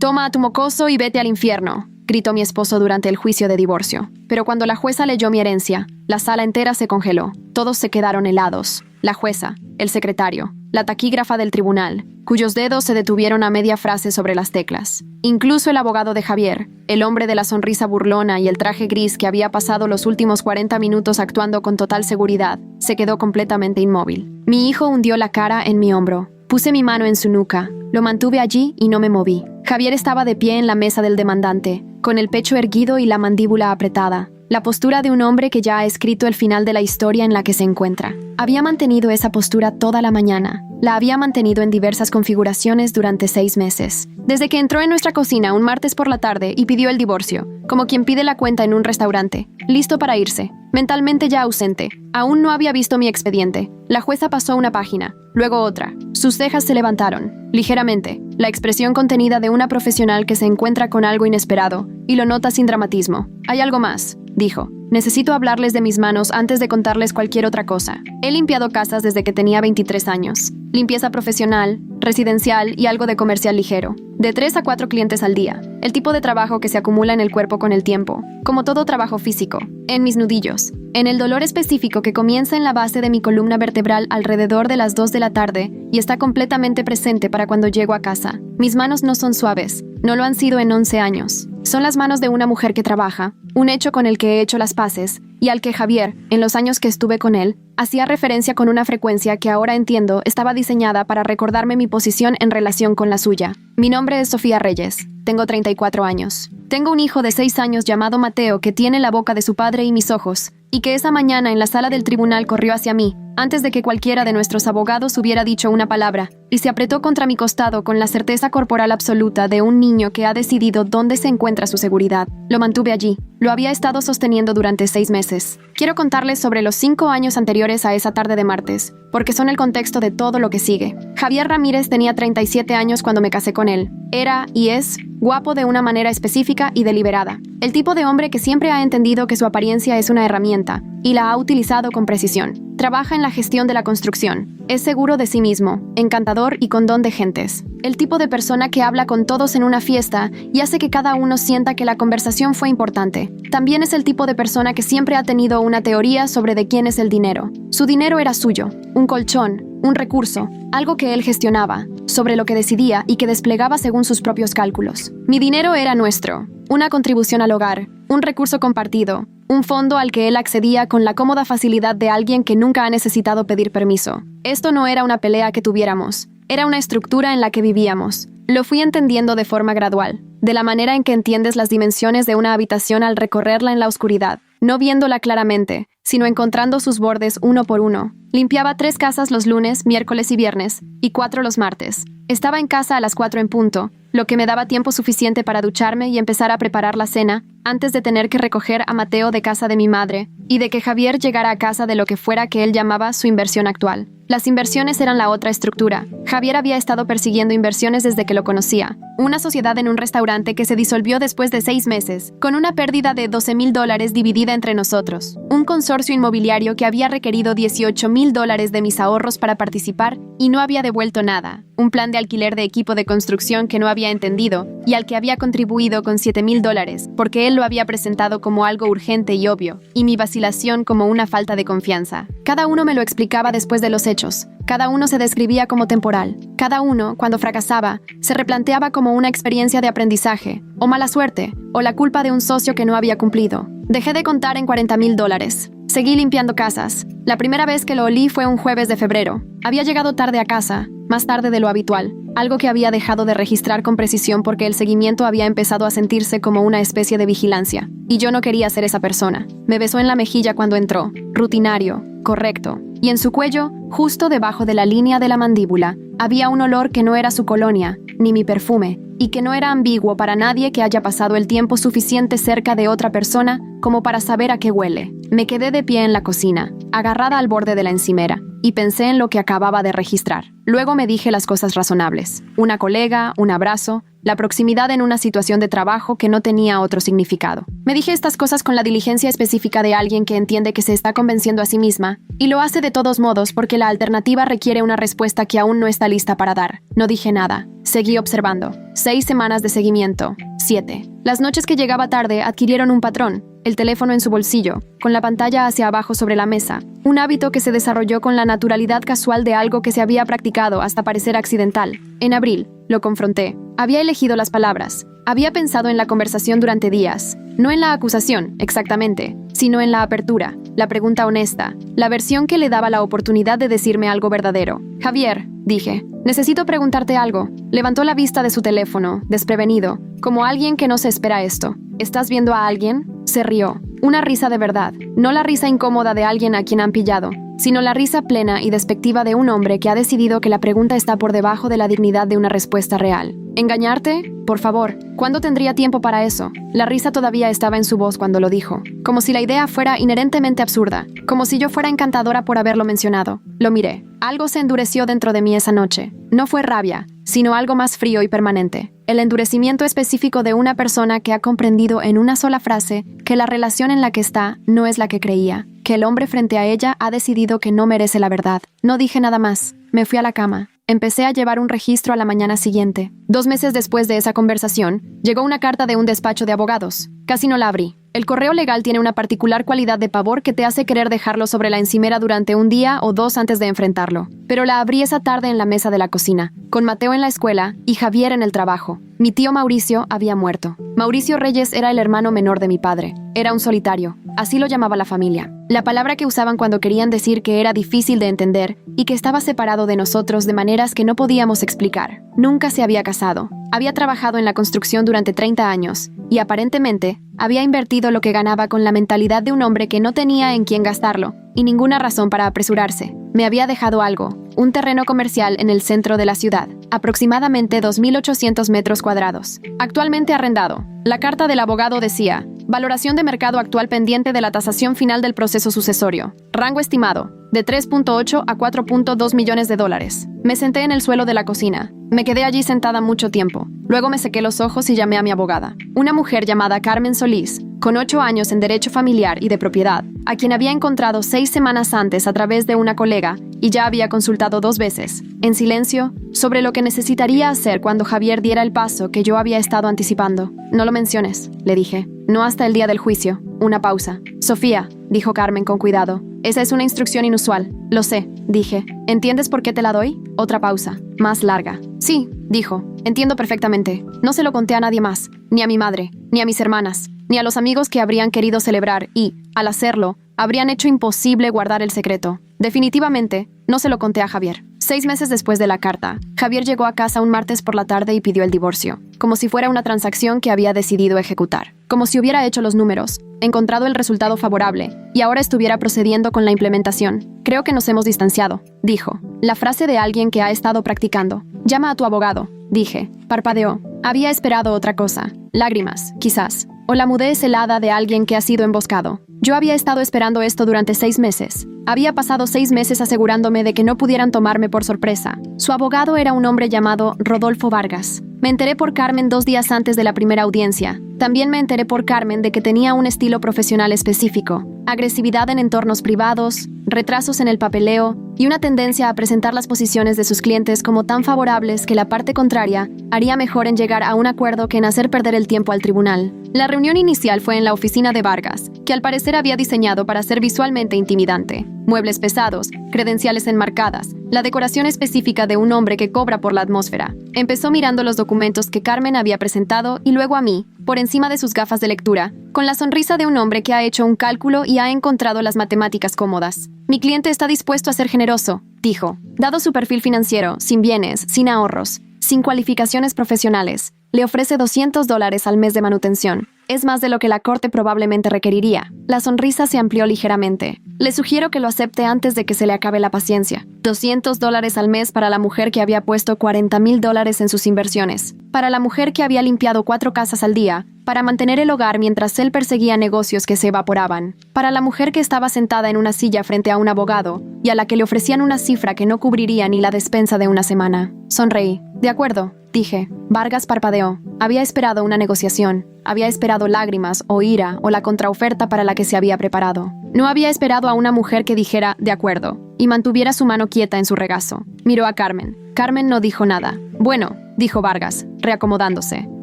«Toma a tu mocoso y vete al infierno», gritó mi esposo durante el juicio de divorcio. Pero cuando la jueza leyó mi herencia, la sala entera se congeló. Todos se quedaron helados. La jueza, el secretario, la taquígrafa del tribunal, cuyos dedos se detuvieron a media frase sobre las teclas. Incluso el abogado de Javier, el hombre de la sonrisa burlona y el traje gris que había pasado los últimos 40 minutos actuando con total seguridad, se quedó completamente inmóvil. Mi hijo hundió la cara en mi hombro. Puse mi mano en su nuca. Lo mantuve allí y no me moví. Javier estaba de pie en la mesa del demandante, con el pecho erguido y la mandíbula apretada. La postura de un hombre que ya ha escrito el final de la historia en la que se encuentra. Había mantenido esa postura toda la mañana. La había mantenido en diversas configuraciones durante 6 meses. Desde que entró en nuestra cocina un martes por la tarde y pidió el divorcio, como quien pide la cuenta en un restaurante, listo para irse, mentalmente ya ausente. Aún no había visto mi expediente. La jueza pasó una página, luego otra. Sus cejas se levantaron, ligeramente, la expresión contenida de una profesional que se encuentra con algo inesperado, y lo nota sin dramatismo. «Hay algo más», dijo. «Necesito hablarles de mis manos antes de contarles cualquier otra cosa. He limpiado casas desde que tenía 23 años. Limpieza profesional, residencial y algo de comercial ligero. De 3 a 4 clientes al día. El tipo de trabajo que se acumula en el cuerpo con el tiempo. Como todo trabajo físico. En mis nudillos. En el dolor específico que comienza en la base de mi columna vertebral alrededor de las 2 de la tarde y está completamente presente para cuando llego a casa. Mis manos no son suaves. No lo han sido en 11 años. Son las manos de una mujer que trabaja, un hecho con el que he hecho las paces, y al que Javier, en los años que estuve con él, hacía referencia con una frecuencia que ahora entiendo estaba diseñada para recordarme mi posición en relación con la suya. Mi nombre es Sofía Reyes. Tengo 34 años. Tengo un hijo de 6 años llamado Mateo que tiene la boca de su padre y mis ojos, y que esa mañana en la sala del tribunal corrió hacia mí, antes de que cualquiera de nuestros abogados hubiera dicho una palabra, y se apretó contra mi costado con la certeza corporal absoluta de un niño que ha decidido dónde se encuentra su seguridad. Lo mantuve allí. Lo había estado sosteniendo durante 6 meses. Quiero contarles sobre los 5 años anteriores a esa tarde de martes, porque son el contexto de todo lo que sigue. Javier Ramírez tenía 37 años cuando me casé con él. Era, y es, guapo de una manera específica y deliberada. El tipo de hombre que siempre ha entendido que su apariencia es una herramienta, y la ha utilizado con precisión. Trabaja en la gestión de la construcción. Es seguro de sí mismo, encantador y con don de gentes. El tipo de persona que habla con todos en una fiesta y hace que cada uno sienta que la conversación fue importante. También es el tipo de persona que siempre ha tenido una teoría sobre de quién es el dinero. Su dinero era suyo, un colchón, un recurso, algo que él gestionaba, sobre lo que decidía y que desplegaba según sus propios cálculos. Mi dinero era nuestro, una contribución al hogar, un recurso compartido, un fondo al que él accedía con la cómoda facilidad de alguien que nunca ha necesitado pedir permiso. Esto no era una pelea que tuviéramos, era una estructura en la que vivíamos. Lo fui entendiendo de forma gradual, de la manera en que entiendes las dimensiones de una habitación al recorrerla en la oscuridad, no viéndola claramente, sino encontrando sus bordes uno por uno. Limpiaba 3 casas los lunes, miércoles y viernes, y 4 los martes. Estaba en casa a las 4 en punto, lo que me daba tiempo suficiente para ducharme y empezar a preparar la cena, antes de tener que recoger a Mateo de casa de mi madre, y de que Javier llegara a casa de lo que fuera que él llamaba su inversión actual. Las inversiones eran la otra estructura. Javier había estado persiguiendo inversiones desde que lo conocía. Una sociedad en un restaurante que se disolvió después de 6 meses, con una pérdida de $12,000 dividida entre nosotros. Un consorcio inmobiliario que había requerido $18,000 de mis ahorros para participar y no había devuelto nada. Un plan de alquiler de equipo de construcción que no había entendido y al que había contribuido con $7,000, porque él lo había presentado como algo urgente y obvio, y mi vacilación como una falta de confianza. Cada uno me lo explicaba después de los hechos. Cada uno se describía como temporal. Cada uno, cuando fracasaba, se replanteaba como una experiencia de aprendizaje, o mala suerte, o la culpa de un socio que no había cumplido. Dejé de contar en $40,000. Seguí limpiando casas. La primera vez que lo olí fue un jueves de febrero. Había llegado tarde a casa, más tarde de lo habitual, algo que había dejado de registrar con precisión porque el seguimiento había empezado a sentirse como una especie de vigilancia. Y yo no quería ser esa persona. Me besó en la mejilla cuando entró, rutinario, correcto. Y en su cuello, justo debajo de la línea de la mandíbula, había un olor que no era su colonia, ni mi perfume, y que no era ambiguo para nadie que haya pasado el tiempo suficiente cerca de otra persona como para saber a qué huele. Me quedé de pie en la cocina, agarrada al borde de la encimera, y pensé en lo que acababa de registrar. Luego me dije las cosas razonables. Una colega, un abrazo, la proximidad en una situación de trabajo que no tenía otro significado. Me dije estas cosas con la diligencia específica de alguien que entiende que se está convenciendo a sí misma, y lo hace de todos modos porque la alternativa requiere una respuesta que aún no está lista para dar. No dije nada. Seguí observando. 6 semanas de seguimiento. 7. Las noches que llegaba tarde adquirieron un patrón. El teléfono en su bolsillo, con la pantalla hacia abajo sobre la mesa. Un hábito que se desarrolló con la naturalidad casual de algo que se había practicado hasta parecer accidental. En abril, lo confronté. Había elegido las palabras. Había pensado en la conversación durante días. No en la acusación, exactamente, sino en la apertura, la pregunta honesta, la versión que le daba la oportunidad de decirme algo verdadero. Javier, dije, necesito preguntarte algo. Levantó la vista de su teléfono, desprevenido, como alguien que no se espera esto. ¿Estás viendo a alguien? Se rió. Una risa de verdad, no la risa incómoda de alguien a quien han pillado, sino la risa plena y despectiva de un hombre que ha decidido que la pregunta está por debajo de la dignidad de una respuesta real. ¿Engañarte? Por favor, ¿cuándo tendría tiempo para eso? La risa todavía estaba en su voz cuando lo dijo, como si la idea fuera inherentemente absurda, como si yo fuera encantadora por haberlo mencionado. Lo miré. Algo se endureció dentro de mí esa noche. No fue rabia, sino algo más frío y permanente. El endurecimiento específico de una persona que ha comprendido en una sola frase que la relación en la que está no es la que creía, que el hombre frente a ella ha decidido que no merece la verdad. No dije nada más. Me fui a la cama. Empecé a llevar un registro a la mañana siguiente. 2 meses después de esa conversación, llegó una carta de un despacho de abogados. Casi no la abrí. El correo legal tiene una particular cualidad de pavor que te hace querer dejarlo sobre la encimera durante 1 día o 2 antes de enfrentarlo. Pero la abrí esa tarde en la mesa de la cocina, con Mateo en la escuela y Javier en el trabajo. Mi tío Mauricio había muerto. Mauricio Reyes era el hermano menor de mi padre. Era un solitario. Así lo llamaba la familia. La palabra que usaban cuando querían decir que era difícil de entender y que estaba separado de nosotros de maneras que no podíamos explicar. Nunca se había casado. Había trabajado en la construcción durante 30 años y aparentemente había invertido lo que ganaba con la mentalidad de un hombre que no tenía en quién gastarlo y ninguna razón para apresurarse. Me había dejado algo, un terreno comercial en el centro de la ciudad, aproximadamente 2.800 metros cuadrados, actualmente arrendado. La carta del abogado decía: valoración de mercado actual pendiente de la tasación final del proceso sucesorio. Rango estimado, de 3.8 a 4.2 millones de dólares. Me senté en el suelo de la cocina. Me quedé allí sentada mucho tiempo. Luego me sequé los ojos y llamé a mi abogada. Una mujer llamada Carmen Solís, con 8 años en Derecho Familiar y de Propiedad, a quien había encontrado 6 semanas antes a través de una colega y ya había consultado 2 veces, en silencio, sobre lo que necesitaría hacer cuando Javier diera el paso que yo había estado anticipando. No lo menciones, le dije. No hasta el día del juicio. Una pausa. Sofía, dijo Carmen con cuidado. Esa es una instrucción inusual. Lo sé, dije. ¿Entiendes por qué te la doy? Otra pausa, más larga. Sí, dijo. Entiendo perfectamente. No se lo conté a nadie más, ni a mi madre, ni a mis hermanas, ni a los amigos que habrían querido celebrar y, al hacerlo, habrían hecho imposible guardar el secreto. Definitivamente, no se lo conté a Javier. 6 meses después de la carta, Javier llegó a casa un martes por la tarde y pidió el divorcio, como si fuera una transacción que había decidido ejecutar, como si hubiera hecho los números, encontrado el resultado favorable, y ahora estuviera procediendo con la implementación. Creo que nos hemos distanciado, dijo. La frase de alguien que ha estado practicando. Llama a tu abogado, dije. Parpadeó. Había esperado otra cosa. Lágrimas, quizás. O la mudez helada de alguien que ha sido emboscado. Yo había estado esperando esto durante 6 meses. Había pasado 6 meses asegurándome de que no pudieran tomarme por sorpresa. Su abogado era un hombre llamado Rodolfo Vargas. Me enteré por Carmen 2 días antes de la primera audiencia. También me enteré por Carmen de que tenía un estilo profesional específico, agresividad en entornos privados, retrasos en el papeleo y una tendencia a presentar las posiciones de sus clientes como tan favorables que la parte contraria haría mejor en llegar a un acuerdo que en hacer perder el tiempo al tribunal. La reunión inicial fue en la oficina de Vargas, que al parecer había diseñado para ser visualmente intimidante. Muebles pesados, credenciales enmarcadas, la decoración específica de un hombre que cobra por la atmósfera. Empezó mirando los documentos que Carmen había presentado y luego a mí, por encima de sus gafas de lectura, con la sonrisa de un hombre que ha hecho un cálculo y ha encontrado las matemáticas cómodas. Mi cliente está dispuesto a ser generoso, dijo. Dado su perfil financiero, sin bienes, sin ahorros, sin cualificaciones profesionales, le ofrece $200 al mes de manutención. Es más de lo que la corte probablemente requeriría. La sonrisa se amplió ligeramente. Le sugiero que lo acepte antes de que se le acabe la paciencia. $200 al mes para la mujer que había puesto $40,000 en sus inversiones. Para la mujer que había limpiado 4 casas al día, para mantener el hogar mientras él perseguía negocios que se evaporaban. Para la mujer que estaba sentada en una silla frente a un abogado y a la que le ofrecían una cifra que no cubriría ni la despensa de una semana. Sonreí. De acuerdo, dije. Vargas parpadeó. Había esperado una negociación. Había esperado lágrimas o ira o la contraoferta para la que se había preparado. No había esperado a una mujer que dijera «de acuerdo» y mantuviera su mano quieta en su regazo. Miró a Carmen. Carmen no dijo nada. «Bueno», dijo Vargas, reacomodándose.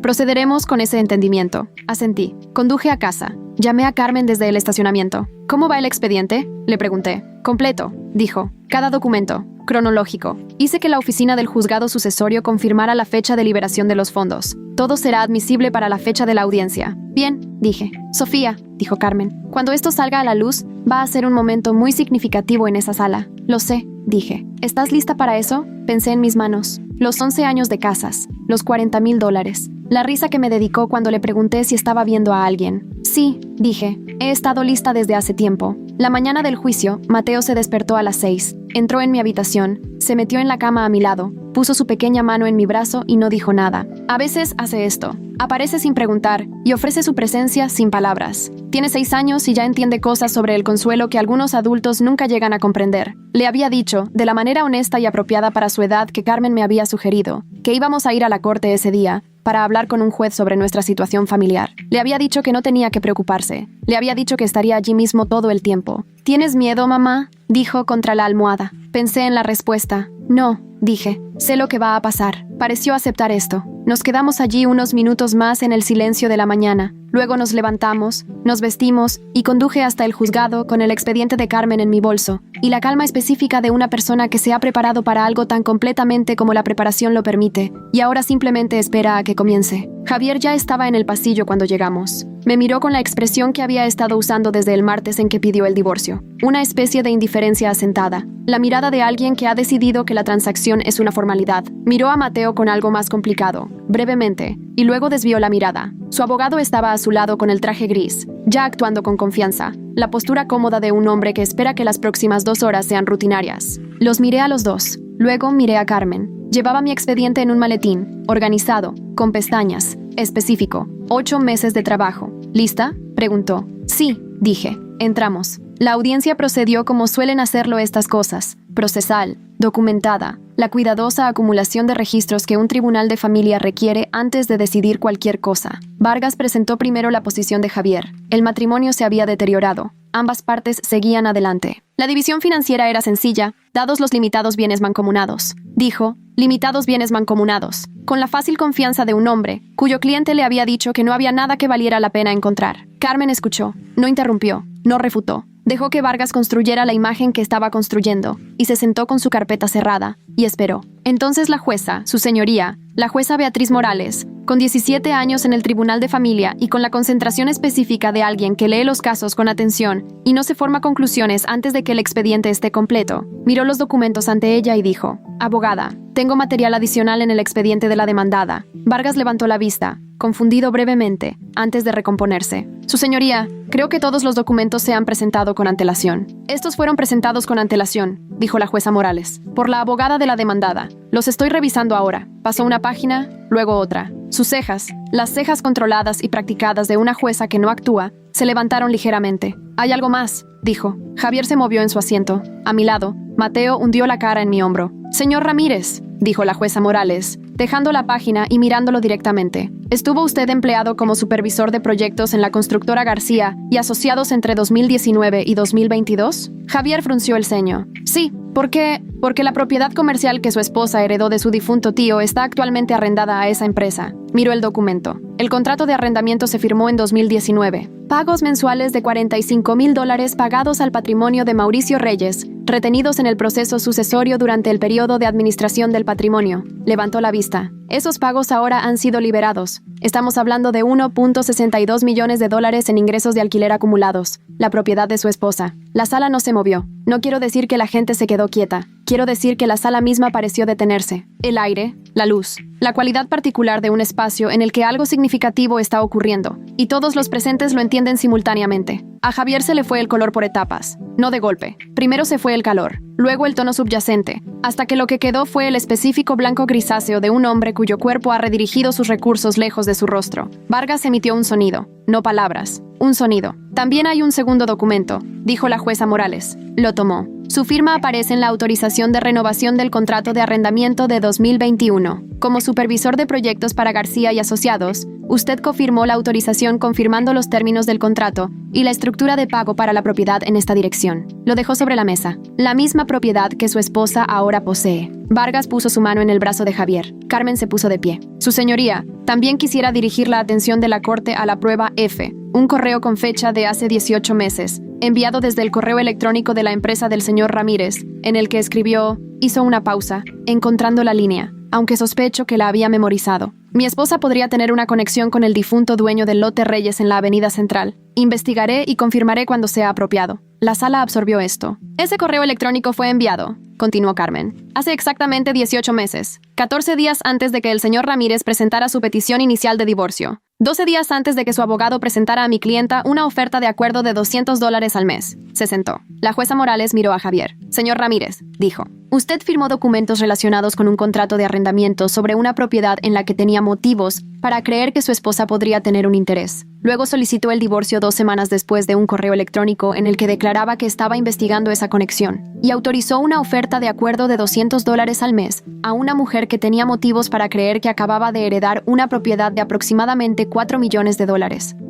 «Procederemos con ese entendimiento». Asentí. Conduje a casa. Llamé a Carmen desde el estacionamiento. «¿Cómo va el expediente?», le pregunté. «Completo», dijo. «Cada documento. Cronológico. Hice que la oficina del juzgado sucesorio confirmara la fecha de liberación de los fondos. Todo será admisible para la fecha de la audiencia». «Bien», dije. «Sofía», dijo Carmen, «cuando esto salga a la luz, va a ser un momento muy significativo en esa sala». «Lo sé», dije. «¿Estás lista para eso?». Pensé en mis manos. Los 11 años de casas. Los $40,000. La risa que me dedicó cuando le pregunté si estaba viendo a alguien. «Sí», dije. «He estado lista desde hace tiempo». La mañana del juicio, Mateo se despertó a las 6. Entró en mi habitación, se metió en la cama a mi lado, puso su pequeña mano en mi brazo y no dijo nada. A veces hace esto. Aparece sin preguntar y ofrece su presencia sin palabras. Tiene 6 años y ya entiende cosas sobre el consuelo que algunos adultos nunca llegan a comprender. Le había dicho, de la manera honesta y apropiada para su edad que Carmen me había sugerido, que íbamos a ir a la corte ese día para hablar con un juez sobre nuestra situación familiar. Le había dicho que no tenía que preocuparse. Le había dicho que estaría allí mismo todo el tiempo. «¿Tienes miedo, mamá?», dijo contra la almohada. Pensé en la respuesta. «No», dije. «Sé lo que va a pasar». Pareció aceptar esto. Nos quedamos allí unos minutos más en el silencio de la mañana. Luego nos levantamos, nos vestimos y conduje hasta el juzgado con el expediente de Carmen en mi bolso y la calma específica de una persona que se ha preparado para algo tan completamente como la preparación lo permite y ahora simplemente espera a que comience. Javier ya estaba en el pasillo cuando llegamos. Me miró con la expresión que había estado usando desde el martes en que pidió el divorcio. Una especie de indiferencia asentada. La mirada de alguien que ha decidido que la transacción es una formalidad. Miró a Mateo con algo más complicado, brevemente, y luego desvió la mirada. Su abogado estaba a su lado con el traje gris, ya actuando con confianza, la postura cómoda de un hombre que espera que las próximas 2 horas sean rutinarias. Los miré a los dos. Luego miré a Carmen. Llevaba mi expediente en un maletín, organizado, con pestañas, específico. 8 meses de trabajo. ¿Lista?, preguntó. «Sí», dije. Entramos. La audiencia procedió como suelen hacerlo estas cosas, procesal, documentada, la cuidadosa acumulación de registros que un tribunal de familia requiere antes de decidir cualquier cosa. Vargas presentó primero la posición de Javier. El matrimonio se había deteriorado. Ambas partes seguían adelante. La división financiera era sencilla, dados los limitados bienes mancomunados. Dijo, limitados bienes mancomunados, con la fácil confianza de un hombre, cuyo cliente le había dicho que no había nada que valiera la pena encontrar. Carmen escuchó, no interrumpió, no refutó. Dejó que Vargas construyera la imagen que estaba construyendo, y se sentó con su carpeta cerrada, y esperó. Entonces la jueza, su señoría, la jueza Beatriz Morales, con 17 años en el Tribunal de Familia y con la concentración específica de alguien que lee los casos con atención y no se forma conclusiones antes de que el expediente esté completo, miró los documentos ante ella y dijo, «Abogada, tengo material adicional en el expediente de la demandada». Vargas levantó la vista, confundido brevemente, antes de recomponerse. «Su señoría, creo que todos los documentos se han presentado con antelación». «Estos fueron presentados con antelación», dijo la jueza Morales, «por la abogada de la demandada. Los estoy revisando ahora». Pasó una página, luego otra. Sus cejas, las cejas controladas y practicadas de una jueza que no actúa, se levantaron ligeramente. «Hay algo más», dijo. Javier se movió en su asiento. A mi lado, Mateo hundió la cara en mi hombro. «Señor Ramírez», dijo la jueza Morales, dejando la página y mirándolo directamente. «¿Estuvo usted empleado como supervisor de proyectos en la constructora García y asociados entre 2019 y 2022? Javier frunció el ceño. «Sí, porque la propiedad comercial que su esposa heredó de su difunto tío está actualmente arrendada a esa empresa». Miró el documento. El contrato de arrendamiento se firmó en 2019. Pagos mensuales de $45,000 pagados al patrimonio de Mauricio Reyes, retenidos en el proceso sucesorio durante el periodo de administración del patrimonio. Levantó la vista. Esos pagos ahora han sido liberados. Estamos hablando de $1.62 millones en ingresos de alquiler acumulados, la propiedad de su esposa. La sala no se movió. No quiero decir que la gente se quedó quieta. Quiero decir que la sala misma pareció detenerse. El aire, la luz, la cualidad particular de un espacio en el que algo significativo está ocurriendo, y todos los presentes lo entienden simultáneamente. A Javier se le fue el color por etapas, no de golpe. Primero se fue el calor, luego el tono subyacente, hasta que lo que quedó fue el específico blanco grisáceo de un hombre cuyo cuerpo ha redirigido sus recursos lejos de su rostro. Vargas emitió un sonido, no palabras, un sonido. «También hay un segundo documento», dijo la jueza Morales. Lo tomó. Su firma aparece en la autorización de renovación del contrato de arrendamiento de 2021. Como supervisor de proyectos para García y Asociados, usted confirmó la autorización confirmando los términos del contrato y la estructura de pago para la propiedad en esta dirección. Lo dejó sobre la mesa. La misma propiedad que su esposa ahora posee. Vargas puso su mano en el brazo de Javier. Carmen se puso de pie. Su señoría, también quisiera dirigir la atención de la Corte a la prueba F, un correo con fecha de hace 18 meses, enviado desde el correo electrónico de la empresa del señor Ramírez, en el que escribió, hizo una pausa, encontrando la línea, aunque sospecho que la había memorizado. Mi esposa podría tener una conexión con el difunto dueño del lote Reyes en la Avenida Central. Investigaré y confirmaré cuando sea apropiado. La sala absorbió esto. Ese correo electrónico fue enviado, continuó Carmen, hace exactamente 18 meses, 14 días antes de que el señor Ramírez presentara su petición inicial de divorcio, 12 días antes de que su abogado presentara a mi clienta una oferta de acuerdo de $200 al mes. Se sentó. La jueza Morales miró a Javier. Señor Ramírez, dijo, usted firmó documentos relacionados con un contrato de arrendamiento sobre una propiedad en la que tenía motivos para creer que su esposa podría tener un interés. Luego solicitó el divorcio 2 semanas después de un correo electrónico en el que declaraba que estaba investigando esa conexión y autorizó una oferta de acuerdo de $200 al mes a una mujer que tenía motivos para creer que acababa de heredar una propiedad de aproximadamente $4 millones.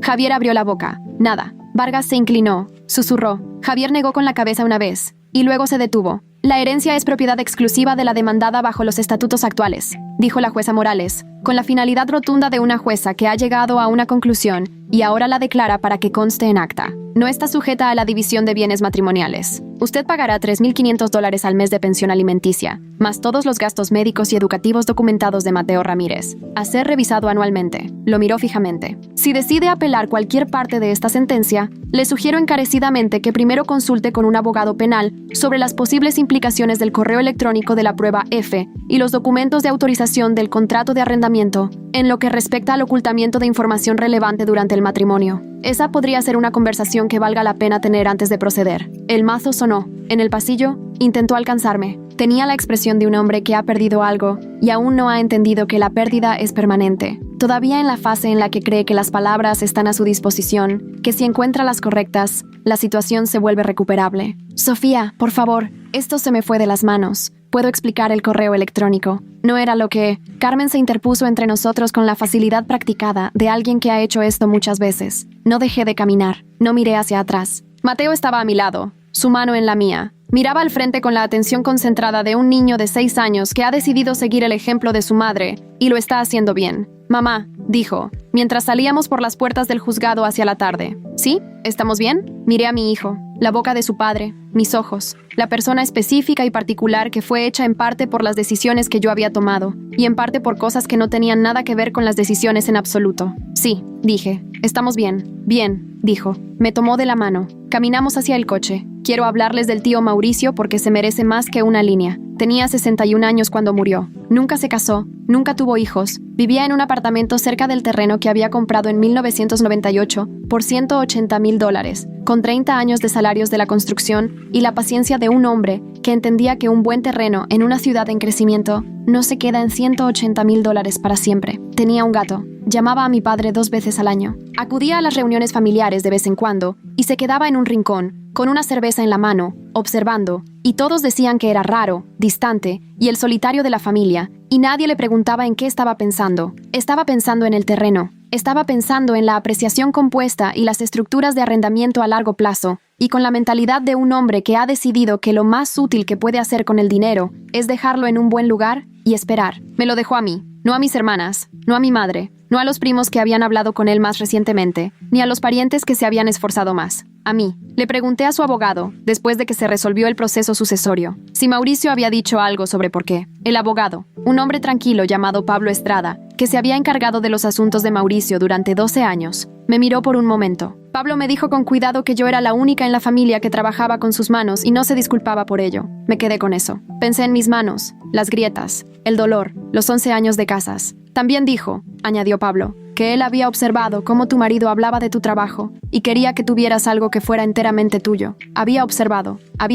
Javier abrió la boca. Nada. Vargas se inclinó, susurró. Javier negó con la cabeza una vez y luego se detuvo. La herencia es propiedad exclusiva de la demandada bajo los estatutos actuales, dijo la jueza Morales, con la finalidad rotunda de una jueza que ha llegado a una conclusión y ahora la declara para que conste en acta. No está sujeta a la división de bienes matrimoniales. Usted pagará $3.500 al mes de pensión alimenticia, más todos los gastos médicos y educativos documentados de Mateo Ramírez, a ser revisado anualmente. Lo miró fijamente. Si decide apelar cualquier parte de esta sentencia, le sugiero encarecidamente que primero consulte con un abogado penal sobre las posibles implicaciones del correo electrónico de la prueba F y los documentos de autorización del contrato de arrendamiento en lo que respecta al ocultamiento de información relevante durante el matrimonio. Esa podría ser una conversación que valga la pena tener antes de proceder. El mazo sonó. En el pasillo, intentó alcanzarme. Tenía la expresión de un hombre que ha perdido algo y aún no ha entendido que la pérdida es permanente. Todavía en la fase en la que cree que las palabras están a su disposición, que si encuentra las correctas, la situación se vuelve recuperable. Sofía, por favor, esto se me fue de las manos. ¿Puedo explicar el correo electrónico? No era lo que... Carmen se interpuso entre nosotros con la facilidad practicada de alguien que ha hecho esto muchas veces. No dejé de caminar. No miré hacia atrás. Mateo estaba a mi lado, su mano en la mía. Miraba al frente con la atención concentrada de un niño de 6 años que ha decidido seguir el ejemplo de su madre, y lo está haciendo bien. Mamá, dijo, mientras salíamos por las puertas del juzgado hacia la tarde. ¿Sí? ¿Estamos bien? Miré a mi hijo, la boca de su padre, mis ojos, la persona específica y particular que fue hecha en parte por las decisiones que yo había tomado, y en parte por cosas que no tenían nada que ver con las decisiones en absoluto. Sí, dije, estamos bien. Bien, dijo. Me tomó de la mano. Caminamos hacia el coche. Quiero hablarles del tío Mauricio porque se merece más que una línea. Tenía 61 años cuando murió. Nunca se casó, nunca tuvo hijos. Vivía en un apartamento cerca del terreno que había comprado en 1998 por $180,000, con 30 años de salarios de la construcción y la paciencia de un hombre que entendía que un buen terreno en una ciudad en crecimiento no se queda en $180,000 para siempre. Tenía un gato. Llamaba a mi padre 2 veces al año. Acudía a las reuniones familiares de vez en cuando y se quedaba en un rincón, con una cerveza en la mano, observando, y todos decían que era raro, distante y el solitario de la familia, y nadie le preguntaba en qué estaba pensando. Estaba pensando en el terreno. Estaba pensando en la apreciación compuesta y las estructuras de arrendamiento a largo plazo, y con la mentalidad de un hombre que ha decidido que lo más útil que puede hacer con el dinero es dejarlo en un buen lugar y esperar. Me lo dejó a mí, no a mis hermanas, no a mi madre, no a los primos que habían hablado con él más recientemente, ni a los parientes que se habían esforzado más. A mí. Le pregunté a su abogado, después de que se resolvió el proceso sucesorio, si Mauricio había dicho algo sobre por qué. El abogado, un hombre tranquilo llamado Pablo Estrada, que se había encargado de los asuntos de Mauricio durante 12 años, me miró por un momento. Pablo me dijo con cuidado que yo era la única en la familia que trabajaba con sus manos y no se disculpaba por ello. Me quedé con eso. Pensé en mis manos, las grietas, el dolor, los 11 años de casas. También dijo, añadió Pablo, que él había observado cómo tu marido hablaba de tu trabajo y quería que tuvieras algo que fuera enteramente tuyo. Había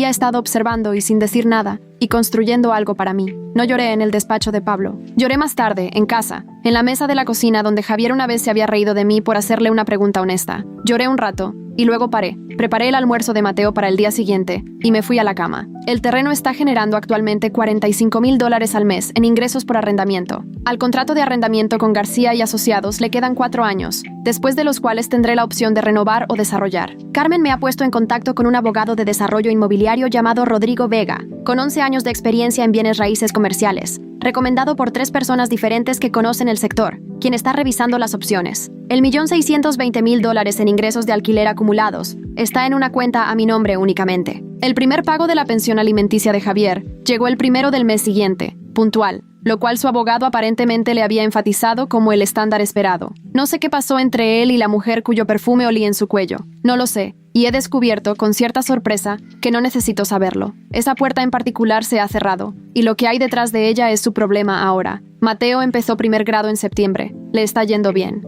estado observando y sin decir nada, y construyendo algo para mí. No lloré en el despacho de Pablo. Lloré más tarde, en casa, en la mesa de la cocina donde Javier una vez se había reído de mí por hacerle una pregunta honesta. Lloré un rato, y luego paré. Preparé el almuerzo de Mateo para el día siguiente y me fui a la cama. El terreno está generando actualmente $45,000 al mes en ingresos por arrendamiento. Al contrato de arrendamiento con García y Asociados le quedan 4 años, después de los cuales tendré la opción de renovar o desarrollar. Carmen me ha puesto en contacto con un abogado de desarrollo inmobiliario llamado Rodrigo Vega, con 11 años de experiencia en bienes raíces comerciales, recomendado por 3 personas diferentes que conocen el sector, quien está revisando las opciones. El $1.620.000 en ingresos de alquiler acumulados está en una cuenta a mi nombre únicamente. El primer pago de la pensión alimenticia de Javier llegó el 1 del mes siguiente, puntual, lo cual su abogado aparentemente le había enfatizado como el estándar esperado. No sé qué pasó entre él y la mujer cuyo perfume olí en su cuello. No lo sé, y he descubierto, con cierta sorpresa, que no necesito saberlo. Esa puerta en particular se ha cerrado, y lo que hay detrás de ella es su problema ahora. Mateo empezó primer grado en septiembre. Le está yendo bien.